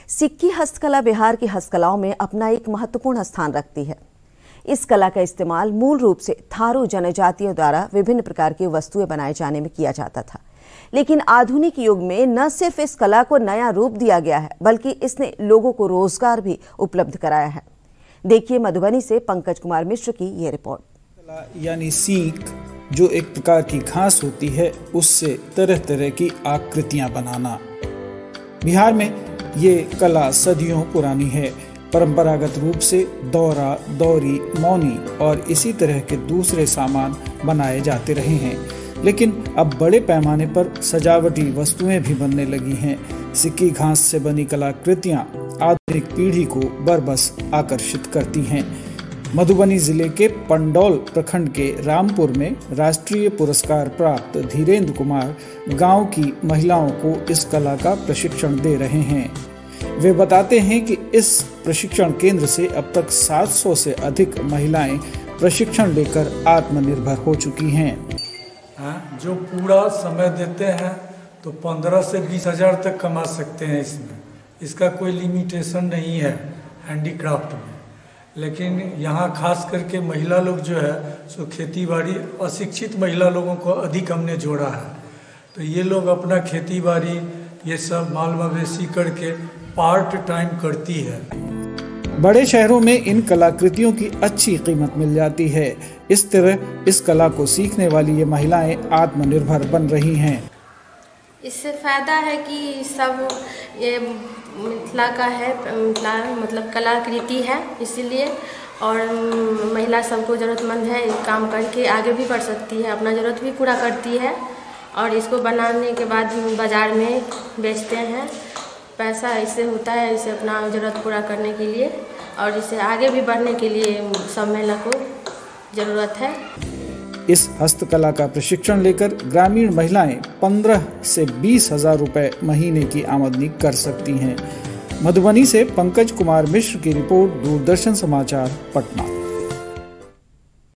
सिक्की हस्तकला बिहार की हस्तकलाओं में अपना एक महत्वपूर्ण स्थान रखती है। इस कला का इस्तेमाल मूल रूप से थारू जनजातियों द्वारा विभिन्न प्रकार की वस्तुएं बनाए जाने में किया जाता था, लेकिन आधुनिक युग में न सिर्फ इस कला को नया रूप दिया गया है, बल्कि इसने लोगों को रोजगार भी उपलब्ध कराया है। देखिए मधुबनी से पंकज कुमार मिश्र की ये रिपोर्ट। कला यानी सीक, जो एक प्रकार की घास होती है, उससे तरह तरह की आकृतियां बनाना। बिहार में ये कला सदियों पुरानी है। परंपरागत रूप से दौरा, दौरी, मौनी और इसी तरह के दूसरे सामान बनाए जाते रहे हैं, लेकिन अब बड़े पैमाने पर सजावटी वस्तुएं भी बनने लगी हैं। सिक्की घास से बनी कलाकृतियां आधुनिक पीढ़ी को बरबस आकर्षित करती हैं। मधुबनी जिले के पंडौल प्रखंड के रामपुर में राष्ट्रीय पुरस्कार प्राप्त धीरेन्द्र कुमार गांव की महिलाओं को इस कला का प्रशिक्षण दे रहे हैं। वे बताते हैं कि इस प्रशिक्षण केंद्र से अब तक 700 से अधिक महिलाएं प्रशिक्षण लेकर आत्मनिर्भर हो चुकी हैं। जो पूरा समय देते हैं तो 15 से 20 हजार तक कमा सकते हैं। इसका कोई लिमिटेशन नहीं है हैंडीक्राफ्ट में। लेकिन यहाँ खास करके महिला लोग जो है सो खेती बाड़ी, अशिक्षित महिला लोगों को अधिक हमने जोड़ा है। तो ये लोग अपना खेती बाड़ी ये सब माल मवेशी करके पार्ट टाइम करती है। बड़े शहरों में इन कलाकृतियों की अच्छी कीमत मिल जाती है। इस तरह इस कला को सीखने वाली ये महिलाएं आत्मनिर्भर बन रही हैं। इससे फायदा है कि सब ये मिथिला का है, मतलब कलाकृति है, इसीलिए और महिला सबको ज़रूरतमंद है। काम करके आगे भी बढ़ सकती है, अपना ज़रूरत भी पूरा करती है और इसको बनाने के बाद बाज़ार में बेचते हैं। पैसा इससे होता है, इसे अपना ज़रूरत पूरा करने के लिए और इसे आगे भी बढ़ने के लिए सब महिला को ज़रूरत है। इस हस्तकला का प्रशिक्षण लेकर ग्रामीण महिलाएं 15 से 20 हजार रुपए महीने की आमदनी कर सकती हैं। मधुबनी से पंकज कुमार मिश्र की रिपोर्ट, दूरदर्शन समाचार, पटना।